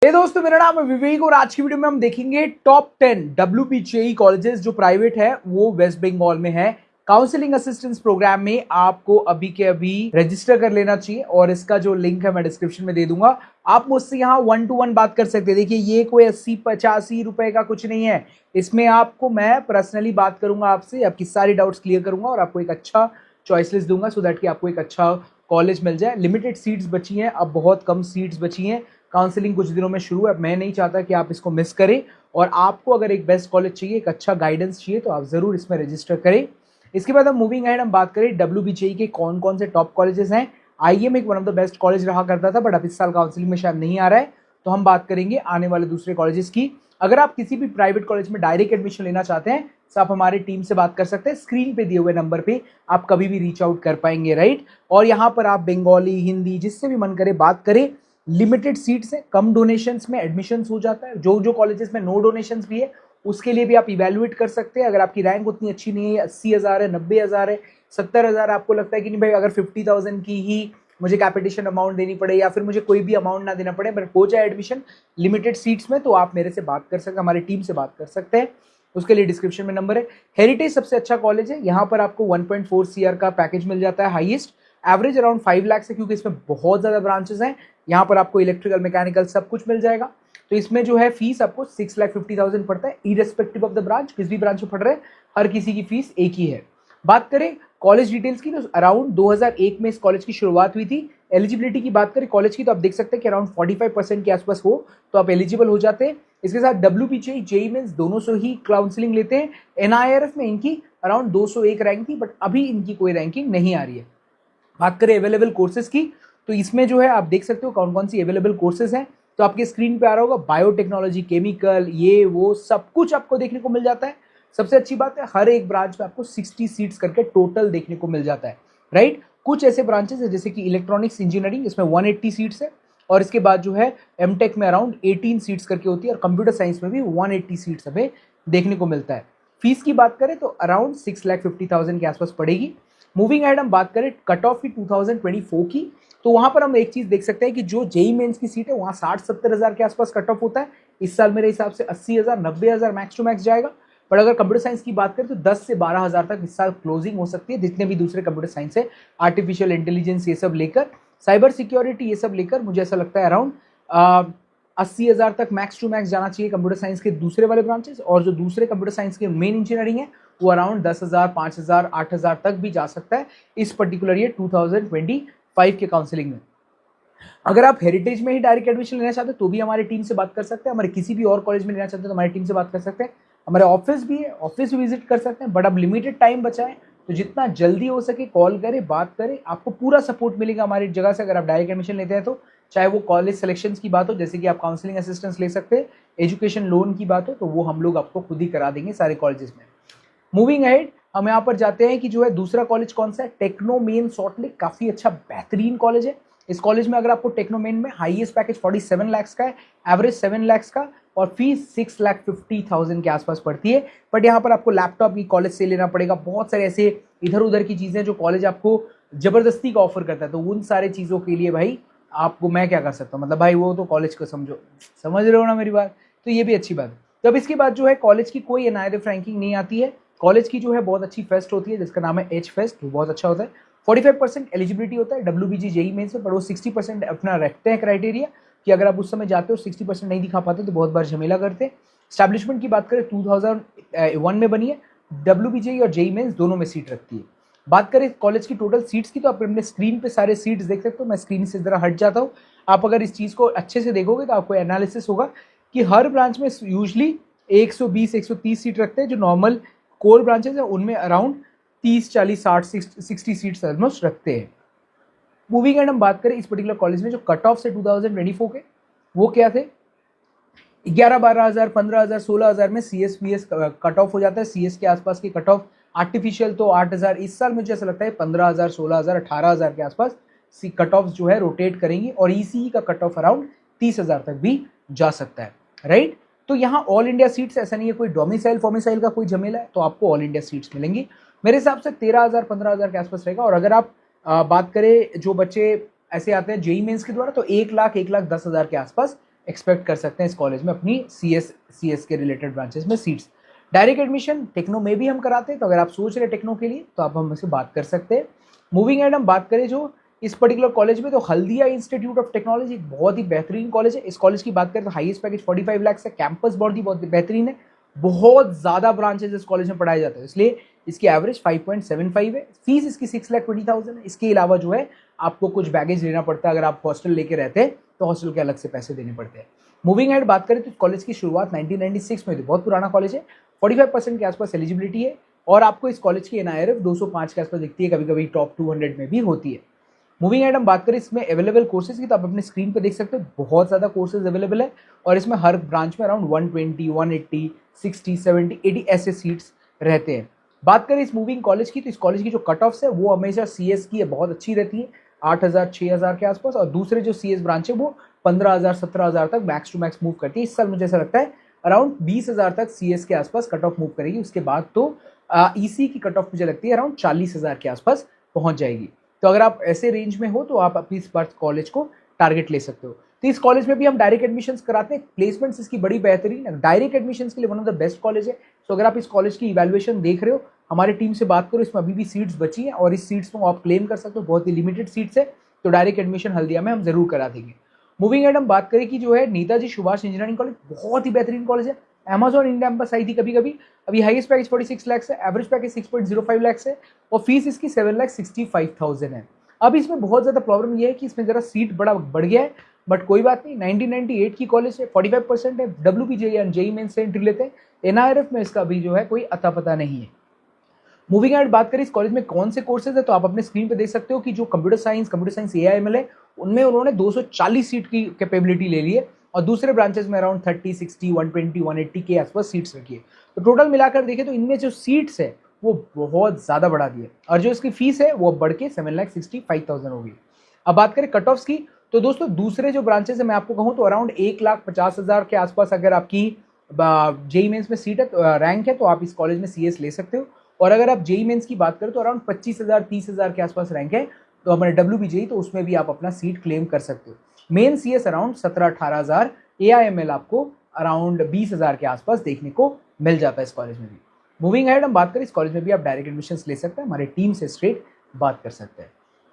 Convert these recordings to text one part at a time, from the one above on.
दोस्तों, मेरा नाम है विवेक और आज की वीडियो में हम देखेंगे टॉप 10 WPJE कॉलेजेस जो प्राइवेट है वो वेस्ट बंगाल में है। काउंसलिंग असिस्टेंस प्रोग्राम में आपको अभी के अभी रजिस्टर कर लेना चाहिए और इसका जो लिंक है मैं डिस्क्रिप्शन में दे दूंगा। आप मुझसे यहाँ 1-to-1 बात कर सकते हैं। देखिए, ये कोई 80-85 रुपए का कुछ नहीं है। इसमें आपको मैं पर्सनली बात करूंगा आपसे, आपकी सारी डाउट्स क्लियर करूंगा और आपको एक अच्छा चॉइस लिस्ट दूंगा सो दैट कि आपको एक अच्छा कॉलेज मिल जाए। लिमिटेड सीट्स बची हैं, अब बहुत कम सीट्स बची हैं। काउंसलिंग कुछ दिनों में शुरू है। मैं नहीं चाहता कि आप इसको मिस करें और आपको अगर एक बेस्ट कॉलेज चाहिए, एक अच्छा गाइडेंस चाहिए तो आप जरूर इसमें रजिस्टर करें। इसके बाद हम मूविंग अहेड हम बात करें WPJE के कौन कौन से टॉप कॉलेजेस हैं। IIM एक one of the best college रहा करता था बट अब इस साल काउंसलिंग में शायद नहीं आ रहा है, तो हम बात करेंगे आने वाले दूसरे कॉलेजेस की। अगर आप किसी भी प्राइवेट कॉलेज में डायरेक्ट एडमिशन लेना चाहते हैं तो आप हमारी टीम से बात कर सकते हैं। स्क्रीन पे दिए हुए नंबर पे आप कभी भी रीच आउट कर पाएंगे, राइट। और यहाँ पर आप बंगाली, हिंदी, जिससे भी मन करे बात करें। लिमिटेड सीट्स है, कम डोनेशंस में एडमिशन्स हो जाता है। जो कॉलेजेस में नो डोनेशंस भी है उसके लिए भी आप इवेल्युएट कर सकते हैं। अगर आपकी रैंक उतनी अच्छी नहीं है, 80,000 है, 90,000 है, 70,000, आपको लगता है कि नहीं भाई अगर 50,000 की ही मुझे कैपिटेशन अमाउंट देनी पड़े या फिर मुझे कोई भी अमाउंट ना देना पड़े बट हो जाए एडमिशन लिमिटेड सीट्स में, तो आप मेरे से बात कर सकते हैं, हमारी टीम से बात कर सकते हैं। उसके लिए डिस्क्रिप्शन में नंबर है। हेरिटेज सबसे अच्छा कॉलेज है। यहाँ पर आपको 1.4 CR का पैकेज मिल जाता है, हाईएस्ट। एवरेज अराउंड 5 लाख है क्योंकि इसमें बहुत ज्यादा ब्रांचेस हैं। यहाँ पर आपको इलेक्ट्रिकल, मैकेनिकल सब कुछ मिल जाएगा। तो इसमें जो है फीस आपको 6,50,000 पड़ता है, इरेस्पेक्टिव ऑफ द ब्रांच। किस भी ब्रांच में पढ़ रहे हैं हर किसी की फीस एक ही है। बात करें कॉलेज डिटेल्स की तो अराउंड 2001 में इस कॉलेज की शुरुआत हुई थी। एलिजिबिलिटी की बात करें कॉलेज की तो आप देख सकते हैं कि अराउंड 45% के आसपास हो तो आप एलिजिबल हो जाते हैं। इसके साथ WPJE, JEE मेंस दोनों से ही काउंसलिंग लेते हैं। NIRF में इनकी अराउंड 201 रैंक थी बट अभी इनकी कोई रैंकिंग नहीं आ रही है। बात करें अवेलेबल कोर्सेज की तो इसमें जो है आप देख सकते हो कौन कौन सी अवेलेबल कोर्सेज हैं। तो आपके स्क्रीन पे आ रहा होगा, बायोटेक्नोलॉजी, केमिकल, ये वो सब कुछ आपको देखने को मिल जाता है। सबसे अच्छी बात है हर एक ब्रांच में आपको 60 सीट्स करके टोटल देखने को मिल जाता है, राइट। कुछ ऐसे ब्रांचेस है जैसे कि इलेक्ट्रॉनिक्स इंजीनियरिंग, इसमें 180 सीट्स है और इसके बाद जो है MTech में अराउंड 18 सीट्स करके होती है और कंप्यूटर साइंस में भी 180 सीट्स हमें देखने को मिलता है। फीस की बात करें तो अराउंड 6,50,000 के आसपास पड़ेगी। मूविंग अहेड हम बात करें कट ऑफ की 2024 की तो वहां पर हम एक चीज देख सकते हैं कि जो JEE मेंस की सीट है वहां 60-70,000 के आसपास कट ऑफ होता है। इस साल मेरे हिसाब से 80,000, 90,000 मैक्स टू मैक्स जाएगा। पर अगर कंप्यूटर साइंस की बात करें तो 10 से 12,000 तक इस साल क्लोजिंग हो सकती है। जितने भी दूसरे कंप्यूटर साइंस है, आर्टिफिशियल इंटेलिजेंस ये सब लेकर, साइबर सिक्योरिटी ये सब लेकर, मुझे ऐसा लगता है अराउंड 80,000 तक मैक्स टू मैक्स जाना चाहिए कंप्यूटर साइंस के दूसरे वाले ब्रांचेस। और जो दूसरे कंप्यूटर साइंस के मेन इंजीनियरिंग है वो अराउंड 10,000, 5,000, 8,000 तक भी जा सकता है इस पर्टिकुलर ईयर 2025 के काउंसलिंग में। अगर आप हेरिटेज में ही डायरेक्ट एडमिशन लेना चाहते हैं तो भी हमारी टीम से बात कर सकते हैं। हमारे किसी भी और कॉलेज में लेना चाहते हैं तो हमारी टीम से बात कर सकते हैं। हमारे ऑफिस भी है, ऑफिस भी विजिट कर सकते हैं बट अब लिमिटेड टाइम बचा है तो जितना जल्दी हो सके कॉल करें, बात करें। आपको पूरा सपोर्ट मिलेगा हमारी जगह से अगर आप डायरेक्ट एडमिशन लेते हैं तो। चाहे वो कॉलेज सिलेक्शंस की बात हो, जैसे कि आप काउंसलिंग असिस्टेंस ले सकते हैं, एजुकेशन लोन की बात हो तो वो हम लोग आपको खुद ही करा देंगे सारे कॉलेजेस में। मूविंग अहेड हम यहाँ पर जाते हैं कि जो है दूसरा कॉलेज कौन सा है, टेक्नोमेन सॉल्ट लेक। काफी अच्छा बेहतरीन कॉलेज है। इस कॉलेज में अगर आपको टेक्नोमेन में हाईएस्ट पैकेज 47 लाख का है, एवरेज 7 लाख का और फीस 6,50,000 के आसपास पड़ती है। बट यहाँ पर आपको लैपटॉप भी कॉलेज से लेना पड़ेगा। बहुत सारे ऐसे इधर उधर की चीजें जो कॉलेज आपको जबरदस्ती का ऑफर करता है, तो उन सारे चीजों के लिए भाई आपको मैं क्या कर सकता हूँ, मतलब भाई वो तो कॉलेज को समझो, समझ रहे हो ना मेरी बात। तो ये भी अच्छी बात है। तो अब इसके बाद जो है कॉलेज की कोई NIRF रैंकिंग नहीं आती है। कॉलेज की जो है बहुत अच्छी फेस्ट होती है जिसका नाम है H फेस्ट, वो बहुत अच्छा होता है। 45% एलिजिबिलिटी होता है WPG JEE मेंस से, पर वो 60% अपना रखते हैं क्राइटेरिया कि अगर आप उस समय जाते हो 60% नहीं दिखा पाते तो बहुत बार झमेला करते हैं। स्टैब्लिशमेंट की बात करें 2001 में बनी है। WPJE और JEE मेंस दोनों में सीट रखती है। बात करें कॉलेज की टोटल सीट्स की तो आप अपने स्क्रीन पे सारे सीट्स देख सकते हो। मैं स्क्रीन से जरा हट जाता हूँ। आप अगर इस चीज को अच्छे से देखोगे तो आपको एनालिसिस होगा कि हर ब्रांच में यूजली 120-130 सीट रखते हैं। जो नॉर्मल कोर ब्रांचेस है उनमें अराउंड 30, 40, 60, 60 सीट्स ऑलमोस्ट रखते हैं। मूविंग एंड हम बात करें इस पर्टिकुलर कॉलेज में जो कट ऑफ से 2024 के वो क्या थे, 11-12,000, 15,000, 16,000 में CS कट ऑफ हो जाता है। CS के आसपास की कट ऑफ, आर्टिफिशियल तो 8,000। इस साल मुझे ऐसा लगता है 15,000, 16,000, 18,000 के आसपास कट ऑफ जो है रोटेट करेंगी और ECE का कट ऑफ अराउंड 30,000 तक भी जा सकता है, राइट। तो यहाँ ऑल इंडिया सीट्स, ऐसा नहीं है कोई डोमिसाइल फॉर्मिसाइल का कोई झमेला है, तो आपको ऑल इंडिया सीट्स मिलेंगी। मेरे हिसाब से 13,000, 15,000 के आसपास रहेगा। और अगर आप बात करें जो बच्चे ऐसे आते हैं JEE मेंस के द्वारा तो 1 लाख, 1,10,000 के आसपास एक्सपेक्ट कर सकते हैं इस कॉलेज में अपनी CS के रिलेटेड ब्रांचेस में सीट्स। डायरेक्ट एडमिशन टेक्नो में भी हम कराते हैं, तो अगर आप सोच रहे हैं टेक्नो के लिए तो आप हमसे बात कर सकते हैं। मूविंग एड हम बात करें जो इस पर्टिकुलर कॉलेज में, तो हल्दिया इंस्टीट्यूट ऑफ टेक्नोलॉजी बहुत ही बेहतरीन कॉलेज है। इस कॉलेज की बात करें तो हाईएस्ट पैकेज 45 लाख है, कैंपस बहुत बेहतरीन है, बहुत ज़्यादा ब्रांचेज इस कॉलेज में पढ़ाए जाते हैं, इसलिए इसकी एवरेज 5.75 है। फीस इसकी 6,20,000 है। इसके अलावा जो है आपको कुछ बैगेज लेना पड़ता है, अगर आप हॉस्टल लेके रहते हैं तो हॉस्टल के अलग से पैसे देने पड़ते हैं। मूविंग एड बात करें तो कॉलेज की शुरुआत 1996 में थी, बहुत पुराना कॉलेज है। 45% के आसपास एलिजिबिलिटी है और आपको इस कॉलेज की NIRF 205 के आसपास दिखती है, कभी कभी टॉप 200 में भी होती है। मूविंग एड हम बात करें इसमें अवेलेबल कोर्सेज की, तो आप अपने स्क्रीन पे देख सकते हो बहुत ज़्यादा कोर्सेज अवेलेबल है और इसमें हर ब्रांच में अराउंड 120, 180, 60, 70, 80 ऐसे सीट्स रहते हैं। बात करें इस मूविंग कॉलेज की, तो इस कॉलेज की जो कट ऑफ्स है वो हमेशा CS की है बहुत अच्छी रहती है, 8,000, 6,000 के आसपास, और दूसरे जो CS ब्रांच है वो 15,000, 17,000 तक मैक्स टू मैक्स मूव करती है। इस साल मुझे ऐसा लगता है अराउंड 20,000 तक CS के आसपास कट ऑफ मूव करेगी, उसके बाद तो EC की कट ऑफ मुझे लगती है अराउंड 40,000 के आसपास पहुंच जाएगी। तो अगर आप ऐसे रेंज में हो तो आप अपनी इस बार कॉलेज को टारगेट ले सकते हो। तो इस कॉलेज में भी हम डायरेक्ट एडमिशंस कराते हैं, प्लेसमेंट्स इसकी बड़ी बेहतरीन है, डायरेक्ट एडमिशंस के लिए one of the best college है। तो अगर आप इस कॉलेज की इवैल्यूएशन देख रहे हो, हमारी टीम से बात करो, इसमें अभी भी सीट्स बची हैं और इस सीट्स को आप क्लेम कर सकते हो, बहुत ही लिमिटेड सीट्स है, तो डायरेक्ट एडमिशन हल्दिया में हम जरूर करा देंगे। मूविंग एड हम बात करें कि जो है नेताजी सुभाष इंजीनियरिंग कॉलेज बहुत ही बेहतरीन कॉलेज है, अमेजॉन इंडिया कैंपस आई थी कभी कभी, अभी हाईएस्ट पैकेज 46 लाख है, एवरेज पैकेज 6.05 लाख है और फीस इसकी 7,65,000 है। अब इसमें बहुत ज़्यादा प्रॉब्लम ये है कि इसमें ज़रा सीट बढ़ गया है, बट कोई बात नहीं, 1998 की कॉलेज है, 45% है, WPJ या JEE मेंस से एंट्री लेते हैं, NIRF में इसका अभी जो है कोई अता पता नहीं है। मूविंग एड बात करें इस कॉलेज में कौन से कोर्सेज है, तो आप अपने स्क्रीन पे देख सकते हो कि जो कंप्यूटर साइंस AIML है, उनमें उन्होंने 240 सीट की कैपेबिलिटी ले ली है और दूसरे ब्रांचेस में अराउंड 30, 60, 120, 180 के आसपास सीट्स रखी है। तो टोटल मिलाकर देखें तो इनमें जो सीट्स है वो बहुत ज़्यादा बढ़ा दी है और जो इसकी फीस है वो बढ़ के 7,65,000 होगी। अब बात करें कट ऑफ्स की, तो दोस्तों दूसरे जो ब्रांचेस है मैं आपको कहूँ तो अराउंड 1,50,000 के आसपास अगर आपकी JEE मेंस में सीट है, रैंक है, तो आप इस कॉलेज में CS ले सकते हो। और अगर आप JEE मेंस की बात करें तो अराउंड 25,000, 30,000 के आसपास रैंक है, तो हमारे WPJ तो उसमें भी आप अपना सीट क्लेम कर सकते हो। मेन CS अराउंड 17-18,000, AIML आपको अराउंड 20,000 के आसपास देखने को मिल जाता है इस कॉलेज में भी। मूविंग अहेड हम बात करें इस कॉलेज में भी आप डायरेक्ट एडमिशंस ले सकते हैं, हमारी टीम से स्ट्रेट बात कर सकते हैं,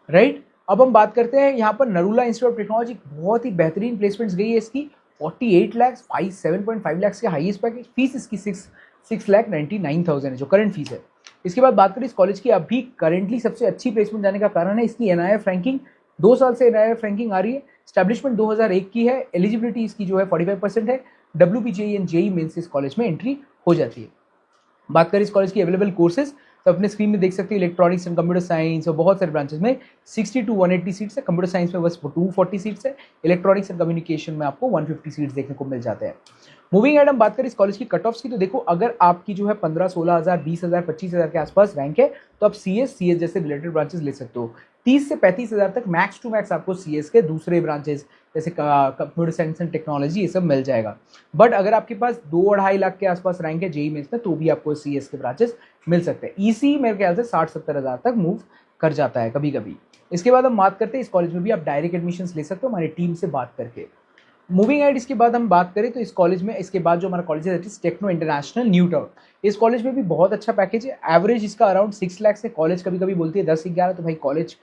राइट। अब हम बात करते हैं यहाँ पर नरूला इंस्टीट्यूट ऑफ टेक्नोलॉजी, बहुत ही बेहतरीन प्लेसमेंट्स गई है इसकी, 48 लाख, 7.5 लाख के हाईएस्ट पैकेज, फीस इसकी 6,99,000 है जो करंट फीस है। इसके बाद बात करें इस कॉलेज की अभी करेंटली सबसे अच्छी प्लेसमेंट जाने का कारण है इसकी NIRF रैंकिंग, 2 साल से NIRF रैंकिंग आ रही है, स्टैब्लिशमेंट 2001 की है, एलिजिबिलिटी इसकी जो है 45% है, WPJ एंड JEE मेंस इस कॉलेज में एंट्री हो जाती है। बात करें इस कॉलेज की अवेलेबल कोर्सेज, तो अपने स्क्रीन में देख सकते हैं इलेक्ट्रॉनिक्स एंड कंप्यूटर साइंस और बहुत सारे ब्रांचेस में 60 to 180 सीट्स है, कंप्यूटर साइंस में बस 240 सीट्स है, इलेक्ट्रॉनिक्स एंड कम्युनिकेशन में आपको 150 सीट्स देखने को मिल जाते हैं। मूविंग एड हम बात करें इस कॉलेज की कट ऑफ्स की, तो देखो अगर आपकी जो है 15-16,000, 20,000, 25,000 के आसपास रैंक है तो आप CS जैसे रिलेटेड ब्रांचेस ले सकते हो। 30 से 35,000 तक मैक्स टू मैक्स आपको CS के दूसरे ब्रांचेस जैसे कंप्यूटर साइंस एंड टेक्नोलॉजी ये सब मिल जाएगा। बट अगर आपके पास 2-2.5 लाख के आसपास रैंक है JEE मेंस में तो भी आपको CS के ब्रांचेस मिल सकते हैं। EC मेरे ख्याल से 60-70,000 तक मूव कर जाता है कभी कभी। इसके बाद हम बात करते हैं इस कॉलेज में भी आप डायरेक्ट एडमिशंस ले सकते हो हमारी टीम से बात करके। मूविंग एड इसके बाद हम बात करें तो इस कॉलेज में इसके बाद जो हमारा कॉलेज है टेक्नो इंटरनेशनल न्यू टाउन, इस कॉलेज में भी बहुत अच्छा पैकेज है, एवरेज इसका अराउंड 6 लाख से, कॉलेज कभी कभी बोलती है 10-11, तो भाई कॉलेज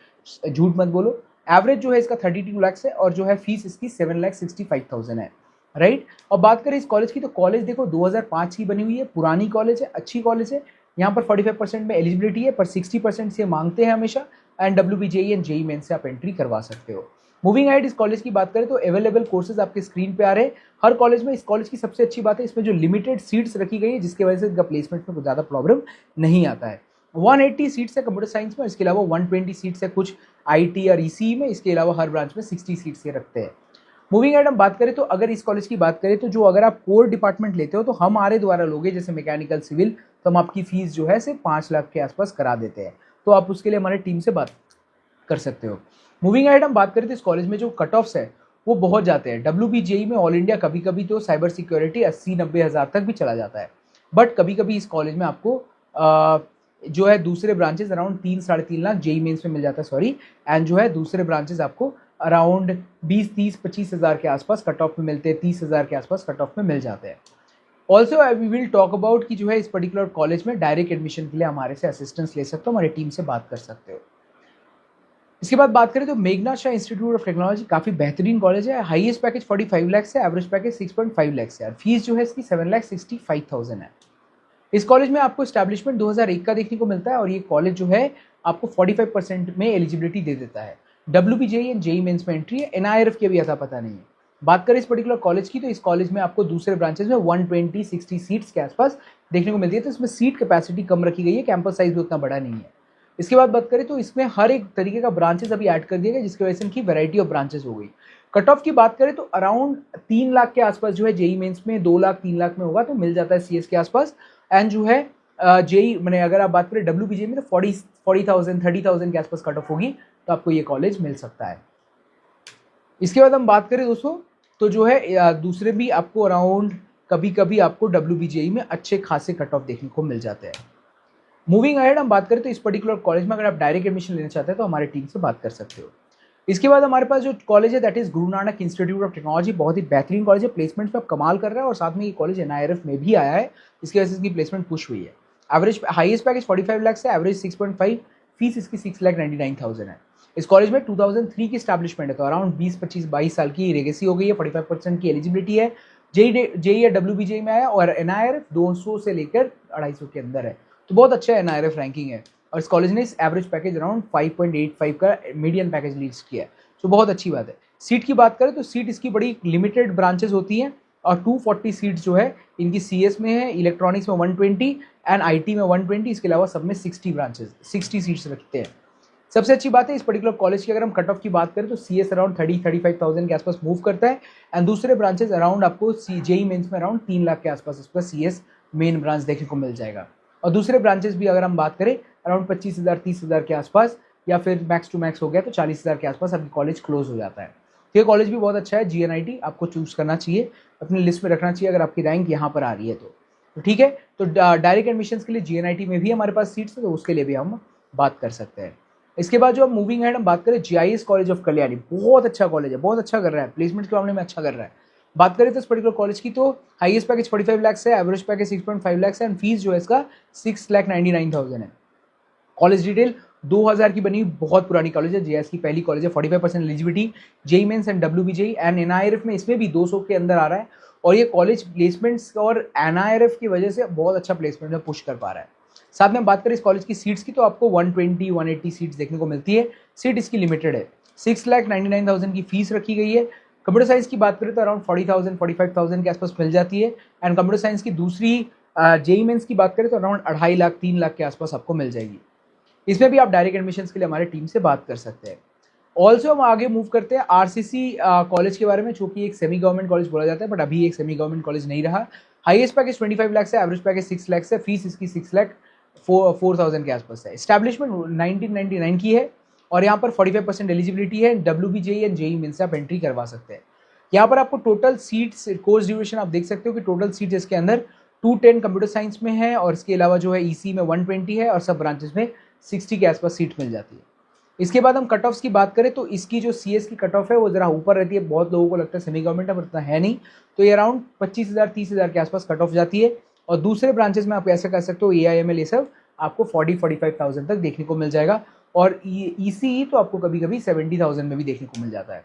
झूठ मत बोलो, एवरेज जो है इसका 32 लाख है और जो है फीस इसकी 7,65,000 है, राइट। और बात करें इस कॉलेज की तो कॉलेज देखो 2005 की बनी हुई है, पुरानी कॉलेज है, अच्छी कॉलेज है, यहाँ पर 45% में एलिजिबिलिटी है पर 60% से मांगते हैं हमेशा, and WPJ and JEE mains से आप एंट्री करवा सकते हो। मूविंग एड इस कॉलेज की बात करें तो अवेलेबल कोर्सेज आपके स्क्रीन पे आ रहे हैं हर कॉलेज में। इस कॉलेज की सबसे अच्छी बात है इसमें जो लिमिटेड सीट्स रखी गई है जिसकी वजह से इनका प्लेसमेंट में कुछ ज़्यादा प्रॉब्लम नहीं आता है। 180 सीट्स है कंप्यूटर साइंस में, इसके अलावा 120 सीट्स है कुछ IT और ECE में, इसके अलावा हर ब्रांच में 60 सीट्स ये रखते हैं। मूविंग एड हम बात करें तो अगर इस कॉलेज की बात करें तो जो अगर आप कोर डिपार्टमेंट लेते हो तो हमारे द्वारा लोगे जैसे मैकेनिकल सिविल, तो हम आपकी फीस जो है सिर्फ 5 लाख के आसपास करा देते हैं, तो आप उसके लिए हमारे टीम से बात कर सकते हो। मूविंग एड हम बात करें तो इस कॉलेज में जो कट ऑफ्स है वो बहुत जाते हैं, WPJ में ऑल इंडिया कभी कभी तो साइबर सिक्योरिटी 80-90 हज़ार तक भी चला जाता है, बट कभी कभी इस कॉलेज में आपको जो है दूसरे branches around 3-3.5 lakh JEE mains में मिल जाता है, सॉरी, एंड जो है दूसरे ब्रांचेस आपको अराउंड 20-30-25 हज़ार के आसपास कट ऑफ में मिलते हैं, 30 हज़ार के आसपास कट ऑफ में मिल जाते हैं। Also we will talk about कि जो है इस पर्टिकुलर कॉलेज में डायरेक्ट एडमिशन के लिए हमारे से असिस्टेंस ले सकते हो, हमारी टीम से बात कर सकते हो। इसके बाद बात करें तो Meghnath Shah institute of technology काफ़ी बेहतरीन कॉलेज है। हाईएस्ट पैकेज 45 लाख से, एवरेज पैकेज 6.5 लाख से, फीस जो है इसकी 7,65,000 है। इस कॉलेज में आपको एस्टैब्लिशमेंट 2001 का देखने को मिलता है और ये कॉलेज जो है आपको 45% में एलिजिबिलिटी दे देता है। WPJE एंड जेई मेंस में एंट्री है, NIRF की अभी ऐसा पता नहीं है। बात करें इस पर्टिकुलर कॉलेज की तो इस कॉलेज में आपको दूसरे ब्रांचेस में 120-60 सीट्स के आसपास देखने को मिलती है, तो इसमें सीट कैपेसिटी कम रखी गई है, कैंपस साइज भी उतना बड़ा नहीं है। इसके बाद बात करें तो इसमें हर एक तरीके का ब्रांचेस अभी ऐड कर दिया गया, जिसकी वजह से इनकी वैरायटी ऑफ ब्रांचेस हो गई। कट ऑफ की बात करें तो अराउंड 3 लाख के आसपास जो है जेई मेंस में, 2 लाख 3 लाख में होगा तो मिल जाता है CS के आसपास। एंड जो है जेई मैंने अगर आप बात करें WPJE में तो 40,000 30,000 के आसपास कट ऑफ होगी, तो आपको ये कॉलेज मिल सकता है। इसके बाद हम बात करें दोस्तों तो जो है दूसरे भी आपको अराउंड कभी कभी आपको WPJE में अच्छे खासे कट ऑफ देखने को मिल जाते हैं। मूविंग अहेड हम बात करें तो इस पर्टिकुलर कॉलेज में अगर आप डायरेक्ट एडमिशन लेना चाहते हैं तो हमारी टीम से बात कर सकते हो। इसके बाद हमारे पास जो कॉलेज है that is Guru Nanak institute of technology, बहुत ही बेहतरीन कॉलेज है, प्लेसमेंट्स में आप कमाल कर रहा है और साथ में ये कॉलेज NIRF में भी आया है, इसकी वजह से इसकी प्लेसमेंट पुश हुई है। एवरेज हाईएस्ट पैकेज 45 लाख से, एवरेज 6.5, फीस इसकी 6,99,000 है। इस कॉलेज में 2003 की एस्टैब्लिशमेंट है, तो अराउंड 20-25-22 साल की रेगेसी हो गई है, 45% की एलिजिबिलिटी है। जेई या WPJE में आया और NIRF 200 से लेकर 250 के अंदर है, तो बहुत अच्छा NIRF रैंकिंग है। और इस कॉलेज ने इस एवरेज पैकेज अराउंड 5.85 का मीडियन पैकेज लीस्ट किया है, तो बहुत अच्छी बात है। सीट की बात करें तो सीट इसकी बड़ी लिमिटेड ब्रांचेस होती हैं और 240 सीट्स जो है इनकी CS में है, इलेक्ट्रॉनिक्स में 120 एंड IT में 120, इसके अलावा सब में 60 सीट्स रखते हैं। सबसे अच्छी बात है इस पर्टिकुलर कॉलेज की अगर हम कट ऑफ की बात करें तो CS अराउंड 30-35,000 के आसपास मूव करता है एंड दूसरे ब्रांचेस अराउंड आपको जेई मेंस में अराउंड 3 लाख के आसपास इसका CS मेन ब्रांच देखने को मिल जाएगा। और दूसरे ब्रांचेस भी अगर हम बात करें अराउंड 25,000-30,000 के आसपास, या फिर मैक्स टू मैक्स हो गया तो 40,000 के आसपास आपकी कॉलेज क्लोज हो जाता है। ये कॉलेज भी बहुत अच्छा है, GNIT आपको चूज करना चाहिए, अपनी लिस्ट में रखना चाहिए अगर आपकी रैंक यहाँ पर आ रही है तो ठीक है। तो डायरेक्ट एडमिशंस के लिए GNIT में भी हमारे पास सीट्स है, तो उसके लिए भी हम बात कर सकते हैं। इसके बाद जो हम मूविंग है हम बात करें GIS कॉलेज ऑफ कल्याणी, बहुत अच्छा कॉलेज है, बहुत अच्छा कर रहा है, प्लेसमेंट के मामले में अच्छा कर रहा है। बात करें तो इस पर्टिकुलर कॉलेज की तो हाईएस्ट पैकेज 45 लाख से, एवरेज पैकेज 6.5 लाख से एंड फीस जो है इसका 6,99,000 है। कॉलेज डिटेल 2000 की बनी, बहुत पुरानी कॉलेज है, JIS की पहली कॉलेज है, 45% eligibility, JEE mains and WPJE and NIRF में इसमें भी 200 के अंदर आ रहा है और ये कॉलेज प्लेसमेंट्स और NIRF की वजह से बहुत अच्छा प्लेसमेंट में पुश कर पा रहा है। साथ में बात करें इस कॉलेज की सीट्स की तो आपको 120-180 सीट्स देखने को मिलती है, सीट इसकी लिमिटेड है। 6,99,000 की फीस रखी गई है। कंप्यूटर साइंस की बात करें तो अराउंड 40,000-45,000 के आसपास मिल जाती है एंड कंप्यूटर साइंस की दूसरी जेई मेंस की बात करें तो अराउंड 2.5 लाख 3 लाख के आसपास आपको मिल जाएगी। इसमें भी आप डायरेक्ट एडमिशंस के लिए हमारे टीम से बात कर सकते हैं। ऑल्सो हम आगे मूव करते हैं RCC कॉलेज के बारे में, जो कि एक सेमी गवर्नमेंट कॉलेज बोला जाता है बट अभी एक सेमी गवर्नमेंट कॉलेज नहीं रहा। हाईएस्ट पैकेज 25 लाख से, एवरेज पैकेज 6 लाख से, फीस इसकी 6,04,000 के आसपास है। एस्टैब्लिशमेंट 1999 की है और यहाँ पर 45% एलिजिबिलिटी है। WPJE एंड जेई मेंस से आप एंट्री करवा सकते हैं। यहाँ पर आपको टोटल सीट्स, कोर्स ड्यूरेशन आप देख सकते हो कि टोटल सीट्स इसके अंदर 210 कंप्यूटर साइंस में है और इसके अलावा जो है EC में 120 है और सब ब्रांचेस में 60 के आसपास सीट मिल जाती है। इसके बाद हम कट ऑफ्स की बात करें तो इसकी जो CS की कट ऑफ है वो जरा ऊपर रहती है, बहुत लोगों को लगता है सेमी गवर्नमेंट है पर इतना है नहीं, तो ये अराउंड 25,000-30,000 के आसपास कट ऑफ जाती है और दूसरे ब्रांचेस में आप ऐसा कर सकते हो AIML ये सब आपको 40-45,000 तक देखने को मिल जाएगा और ECE तो आपको कभी कभी 70,000 में भी देखने को मिल जाता है,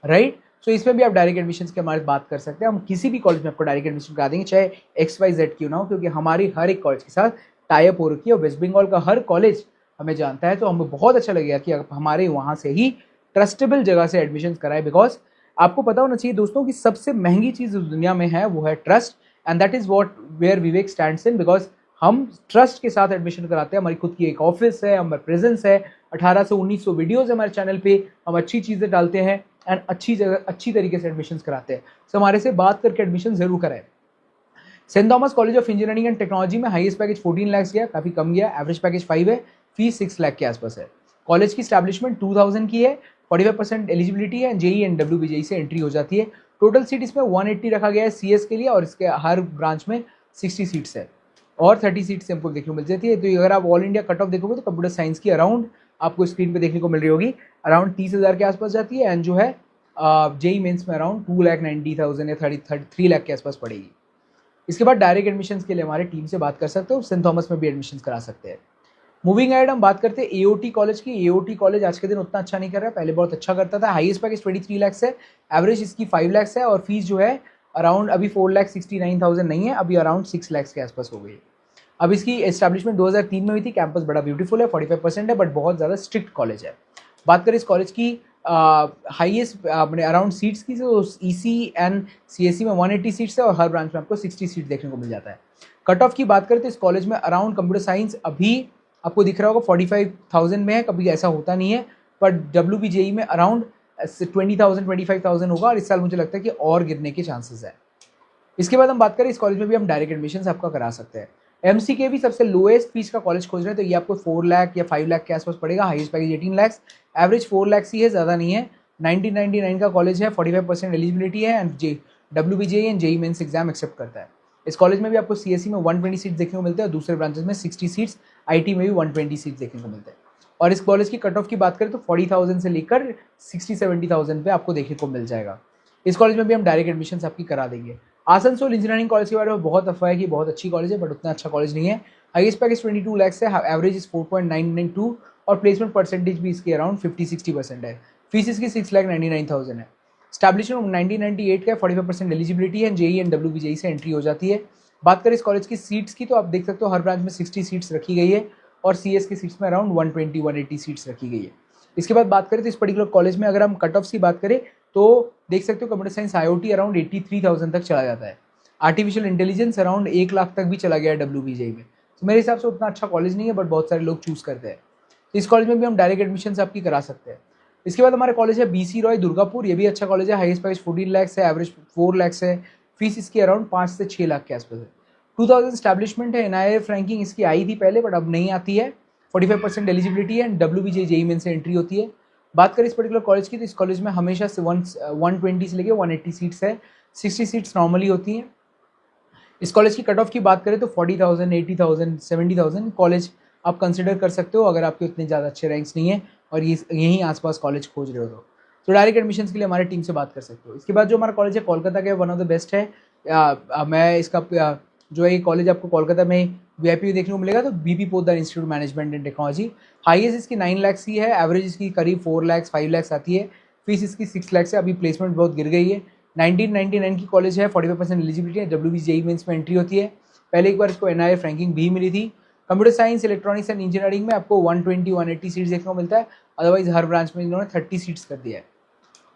राइट। सो इसमें भी आप डायरेक्ट एडमिशन के हमारे बात कर सकते हैं, हम किसी भी कॉलेज में आपको डायरेक्ट एडमिशन करा देंगे, चाहे XYZ क्यों ना हो, क्योंकि हमारी हर एक कॉलेज के साथ टाई अप हो रखी है और वेस्ट बंगाल का हर कॉलेज हमें जानता है, तो हमें बहुत अच्छा लगेगा कि हमारे वहाँ से ही ट्रस्टेबल जगह से एडमिशन कराए। बिकॉज आपको पता होना चाहिए दोस्तों कि सबसे महंगी चीज़ दुनिया में है वो है trust, and that is what where Vivek stands in. Because हम ट्रस्ट के साथ एडमिशन कराते हैं, हमारी खुद की एक ऑफिस है, हमारा प्रेजेंस है, 1800 से 1900 वीडियोज़ है हमारे चैनल पे, हम अच्छी चीज़ें डालते हैं एंड अच्छी जगह अच्छी तरीके से एडमिशन कराते हैं। सो हमारे से बात करके एडमिशन जरूर कराएं। Saint Thomas college of engineering and technology में हाईएस्ट पैकेज 14 लाख गया, काफ़ी कम गया, एवरेज पैकेज 5 है, फीस 6 लाख के आसपास है। कॉलेज की स्टैब्लिशमेंट 2000 की है, 45% एलिजिबिलिटी है, जेई एंड WPJE से एंट्री हो जाती है। टोटल सीट इसमें 180 रखा गया है CS के लिए और इसके हर ब्रांच में 60 सीट्स है और 30 सीट सैंपल देखने को मिल जाती है। तो अगर आप ऑल इंडिया कट ऑफ देखोगे तो कंप्यूटर साइंस की अराउंड आपको स्क्रीन पे देखने को मिल रही होगी, अराउंड 30,000 के आसपास जाती है। एंड जो है जेई मेंस में अराउंड 2,90,000 या 3 लाख के आसपास पड़ेगी। इसके बाद डायरेक्ट एडमिशन्स के लिए हमारे टीम से बात कर सकते हो, सेंट थॉमस में भी एडमिशन करा सकते हैं। मूविंग एड हम बात करते हैं एओटी कॉलेज की। एओटी कॉलेज आज के दिन उतना अच्छा नहीं कर रहा है, पहले बहुत अच्छा करता था। हाईएस्ट पैकेज 23 लाख है, एवरेज इसकी 5 लाख है, और फीस जो है अराउंड अभी 4,69,000 नहीं है, अभी अराउंड 6 लाख के आसपास हो गई। अब इसकी एस्टैब्लिशमेंट 2003 में हुई थी। कैंपस बड़ा ब्यूटीफुल है, 45% है, बट बहुत ज़्यादा स्ट्रिक्ट कॉलेज है। बात करें इस कॉलेज की हाईएस्ट अपने अराउंड सीट्स की, तो ईसी एंड सीएससी में 180 सीट्स है और हर ब्रांच में आपको 60 सीट देखने को मिल जाता है। कट ऑफ की बात करें तो इस कॉलेज में अराउंड कंप्यूटर साइंस अभी आपको दिख रहा होगा 45,000 में है, कभी ऐसा होता नहीं है, पर WBJE में अराउंड 20,000 25,000 होगा, और इस साल मुझे लगता है कि और गिरने के चांसेस है। इसके बाद हम बात करें इस कॉलेज में भी हम डायरेक्ट एडमिशन आपका करा सकते हैं। MCK भी सबसे लोएस्ट फीस का कॉलेज खोज रहे हैं, तो ये आपको 4 लाख या 5 लाख के आसपास पड़ेगा। Highest package 18 lakh, average 4 lakh ही है, ज़्यादा नहीं है। 1999 का कॉलेज है, 45% एलिजिबिलिटी है, and WBJE and JEE mains exam accept करता है। इस कॉलेज में भी आपको CSE में 120 सीट्स देखने को मिलते हैं, और दूसरे ब्रांचेस में 60 सीट्स, IT में भी 120 सीट्स देखने को मिलते हैं। और इस कॉलेज की कट ऑफ की बात करें तो 40,000 से लेकर 60-70,000 पे आपको देखने को मिल जाएगा। इस कॉलेज में भी हम डायरेक्ट एडमिशन आपकी करा देंगे। आसनसोल इंजीनियरिंग कॉलेज के बारे में बहुत अफवाह है कि बहुत अच्छी कॉलेज है, बट उतना अच्छा कॉलेज नहीं है। हाईएस्ट पैकेज 22 लाख है, एवरेज इज 4.992, और प्लेसमेंट परसेंटेज भी इसकी अराउंड 50-60% है। फीस इसकी 6,99,000 है। स्टैब्लिशमेंट 1998 का 45% एलिजिबिलिटी है, जेई एंड WBJE से एंट्री हो जाती है। बात करें इस कॉलेज की सीट्स की, तो आप देख सकते हो हर ब्रांच में 60 सीट्स रखी गई है, और CS की सीट्स में अराउंड 120-180 सीट्स रखी गई है। इसके बाद बात करें तो इस पर्टिकुलर कॉलेज में अगर हम कट ऑफ की बात करें तो देख सकते हो कंप्यूटर साइंस IoT अराउंड 83,000 तक चला जाता है। आर्टिफिशियल इंटेलिजेंस अराउंड 1 लाख तक भी चला गया है WBJE में। तो मेरे हिसाब से उतना अच्छा कॉलेज नहीं है, बट बहुत सारे लोग चूज़ करते हैं। तो इस कॉलेज में भी हम डायरेक्ट एडमिशन आपकी करा सकते हैं। इसके बाद हमारे कॉलेज है BC रॉय दुर्गापुर। ये भी अच्छा कॉलेज है, हाईएस्ट पैकेज 14 लाख है, एवरेज 4 लाख है, फीस इसकी अराउंड 5 से 6 लाख के आसपास है। 2000 स्टैब्लिशमेंट है, NIRF रैंकिंग इसकी आई थी पहले, बट अब नहीं आती है। 45% एलिजिबिलिटी है, एंड WBJE जेई मेन से एंट्री होती है। बात करें इस पर्टिकुलर कॉलेज की, तो इस कॉलेज में हमेशा से 120 से लेकर 180 सीट्स है, 60 सीट्स नॉर्मली होती हैं। इस कॉलेज की कट ऑफ की बात करें तो 40,000, 80,000, 70,000 कॉलेज आप कंसिडर कर सकते हो, अगर आपके उतने ज़्यादा अच्छे रैंक्स नहीं है और ये यहीं आसपास कॉलेज खोज रहे हो तो डायरेक्ट एडमिशन के लिए हमारी टीम से बात कर सकते हो। इसके बाद जो हमारा कॉलेज है कोलकाता का, वन ऑफ द बेस्ट है। मैं इसका जो है ये कॉलेज आपको कोलकाता में VIP देखने को मिलेगा, तो BP Poddar institute management and technology. Highest इसकी 9 लाख ही है, एवरेज इसकी करीब 4 लाख 5 लाख आती है, फीस इसकी 6 लाख से, अभी प्लेसमेंट बहुत गिर गई है। 1999 की कॉलेज है, 45% एलिजिबिलिटी है, WBJE मेंस में एंट्री होती है। पहले एक बार इसको NIRF रैंकिंग भी मिली थी। Computer science, electronics and engineering में आपको 120-180 सीट्स देखने को मिलता है, अदरवाइज हर ब्रांच में इन्होंने 30 सीट्स कर दिया है।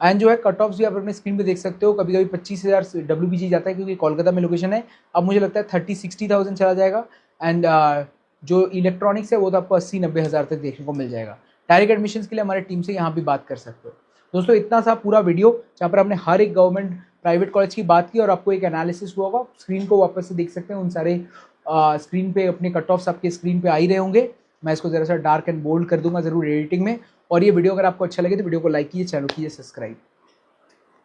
एंड जो है कट ऑफ्स भी आप अपने स्क्रीन पे देख सकते हो, कभी कभी 25,000 WBJE जाता है क्योंकि कोलकाता में लोकेशन है। अब मुझे लगता है 30-60,000 चला जाएगा, एंड जो इलेक्ट्रॉनिक्स है वो तो आपको 80-90,000 तक देखने को मिल जाएगा। डायरेक्ट एडमिशन के लिए हमारे टीम से यहाँ भी बात कर सकते हो। दोस्तों इतना सा पूरा वीडियो जहाँ पर हमने हर एक गवर्नमेंट प्राइवेट कॉलेज की बात की और आपको एक एनालिसिस हुआ होगा, स्क्रीन को वापस से देख सकते हैं। उन सारे स्क्रीन पे अपने कट ऑफ्स आपके स्क्रीन पे आ ही रहे होंगे। मैं इसको ज़रा सा डार्क एंड बोल्ड कर दूंगा जरूर एडिटिंग में। और ये वीडियो अगर आपको अच्छा लगे तो वीडियो को लाइक कीजिए, चैनल कीजिए सब्सक्राइब।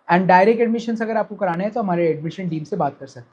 एंड डायरेक्ट एडमिशन अगर आपको कराने हैं तो हमारे एडमिशन टीम से बात कर सकते हैं।